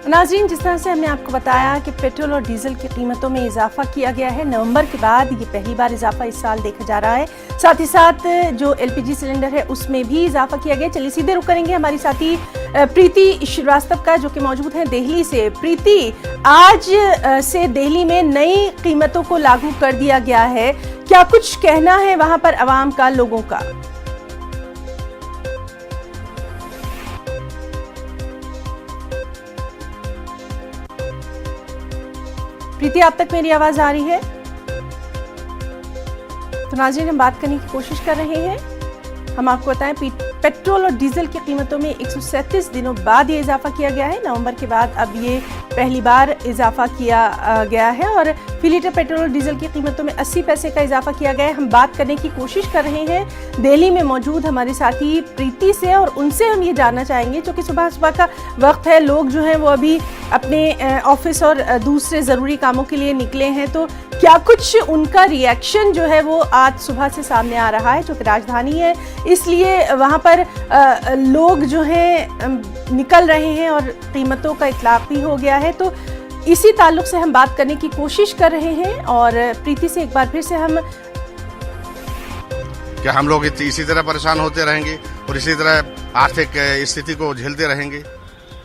नाज़रीन, जिस तरह से हमने आपको बताया कि पेट्रोल और डीजल की कीमतों में इजाफा किया गया है, नवंबर के बाद ये पहली बार इजाफा इस साल देखा जा रहा है। साथ ही साथ जो एलपीजी सिलेंडर है उसमें भी इजाफा किया गया। चलिए सीधे रुख करेंगे हमारी साथी प्रीति श्रीवास्तव का, जो कि मौजूद हैं दिल्ली से। प्रीति, आज से दिल्ली में नई कीमतों को लागू कर दिया गया है, क्या कुछ कहना है वहां पर आवाम का, लोगों का? प्रीति, आप तक मेरी आवाज आ रही है? तो नाज़रीन, हम बात करने की कोशिश कर रहे हैं। हम आपको बताएं, पेट्रोल और डीजल की कीमतों में 137 दिनों बाद ये इजाफा किया गया है। नवंबर के बाद अब ये पहली बार इजाफा किया गया है और फी लीटर पेट्रोल और डीजल की कीमतों में 80 पैसे का इजाफा किया गया है। हम बात करने की कोशिश कर रहे हैं दिल्ली में मौजूद हमारे साथी प्रीति से, और उनसे हम ये जानना चाहेंगे, क्योंकि सुबह सुबह का वक्त है, लोग जो हैं वो अभी अपने ऑफिस और दूसरे ज़रूरी कामों के लिए निकले हैं, तो क्या कुछ उनका रिएक्शन जो है वो आज सुबह से सामने आ रहा है, जो कि राजधानी है इसलिए वहाँ पर लोग जो हैं निकल रहे हैं और कीमतों का इतलाक भी हो गया है। तो इसी ताल्लुक से हम बात करने की कोशिश कर रहे हैं। और प्रीति से एक बार फिर से क्या हम लोग इसी तरह परेशान होते रहेंगे और इसी तरह आर्थिक स्थिति को झेलते रहेंगे?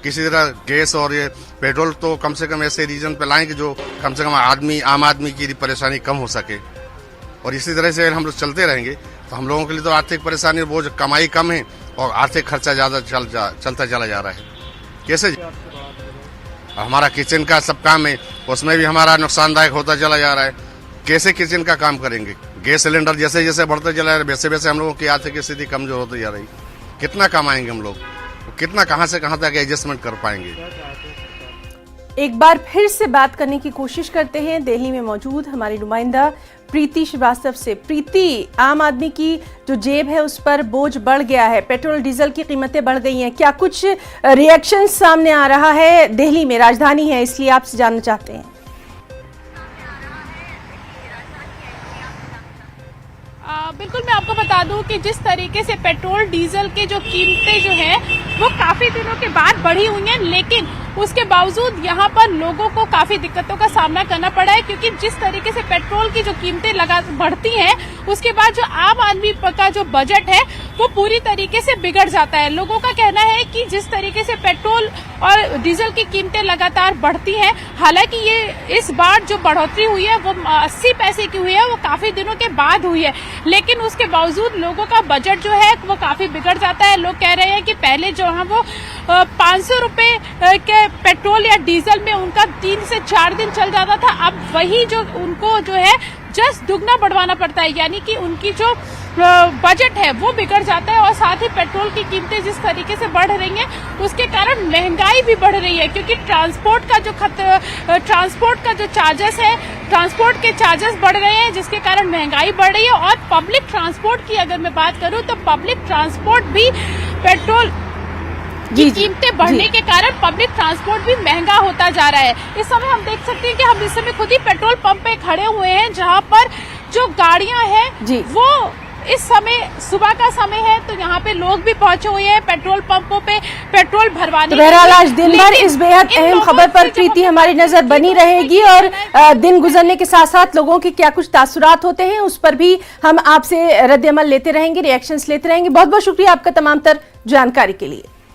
किसी तरह गैस और ये पेट्रोल तो कम से कम ऐसे रीजन पे लाएं कि जो कम से कम आम आदमी की परेशानी कम हो सके। और इसी तरह से हम लोग चलते रहेंगे तो हम लोगों के लिए तो आर्थिक परेशानी, बोझ, कमाई कम है और आर्थिक खर्चा ज़्यादा चलता चला जा रहा है। कैसे हमारा किचन का सब काम है, उसमें भी हमारा नुकसानदायक होता चला जा रहा है। कैसे किचन का काम करेंगे? गैस सिलेंडर जैसे जैसे बढ़ते चला जा रहा है, वैसे वैसे हम लोगों की आर्थिक स्थिति कमजोर होती जा रही। कितना कमाएंगे हम लोग? कितना कहां से कहां तक एडजस्टमेंट कर पाएंगे? एक बार फिर से बात करने की कोशिश करते हैं दिल्ली में मौजूद हमारी नुमाइंदा प्रीति श्रीवास्तव से। प्रीति, आम आदमी की जो जेब है उस पर बोझ बढ़ गया है, पेट्रोल डीजल की कीमतें बढ़ गई हैं, क्या कुछ रिएक्शन सामने आ रहा है? दिल्ली में राजधानी है इसलिए आपसे जानना चाहते हैं। बिल्कुल, मैं आपको बता दूं कि जिस तरीके से पेट्रोल डीजल के जो कीमतें जो हैं वो काफी दिनों के बाद बढ़ी हुई हैं, लेकिन उसके बावजूद यहाँ पर लोगों को काफी दिक्कतों का सामना करना पड़ा है, क्योंकि जिस तरीके से पेट्रोल की जो कीमतें बढ़ती हैं उसके बाद जो आम आदमी का जो बजट है वो पूरी तरीके से बिगड़ जाता है। लोगों का कहना है कि जिस तरीके से पेट्रोल और डीजल की कीमतें लगातार बढ़ती हैं, हालांकि ये इस बार जो बढ़ोतरी हुई है वो 80 पैसे की हुई है, वो काफी दिनों के बाद हुई है, लेकिन उसके बावजूद लोगों का बजट जो है वो काफी बिगड़ जाता है। लोग कह रहे हैं कि पहले जो है वो 500 रुपए के पेट्रोल या डीजल में उनका 3 से 4 दिन चल जाता था, अब वही जो उनको जो है जस्ट दुगना बढ़वाना पड़ता है, यानी कि उनकी जो बजट है वो बिगड़ जाता है। और साथ ही पेट्रोल की कीमतें जिस तरीके से बढ़ रही हैं उसके कारण महंगाई भी बढ़ रही है, क्योंकि ट्रांसपोर्ट का जो चार्जेस है, ट्रांसपोर्ट के चार्जेस बढ़ रहे हैं, जिसके कारण महंगाई बढ़ रही है। और पब्लिक ट्रांसपोर्ट की अगर मैं बात करूं तो पब्लिक ट्रांसपोर्ट भी पेट्रोल की कीमतें बढ़ने के कारण पब्लिक ट्रांसपोर्ट भी महंगा होता जा रहा है। इस समय हम देख सकते हैं कि हम इस समय खुद ही पेट्रोल पंप पे खड़े हुए हैं, जहां पर जो गाड़ियां हैं वो इस समय सुबह का समय है, तो यहाँ पे लोग भी पहुंचे हुए हैं पेट्रोल पंपों पे पेट्रोल भरवाने। तो बहरहाल आज दिन भर इस बेहद अहम खबर पर प्रीति हमारी नजर बनी रहेगी, और दिन गुजरने के साथ साथ लोगों के क्या कुछ तासुरात होते हैं उस पर भी हम आपसे रद्द अमल लेते रहेंगे, रिएक्शंस लेते रहेंगे। बहुत बहुत शुक्रिया आपका तमाम तर जानकारी के लिए।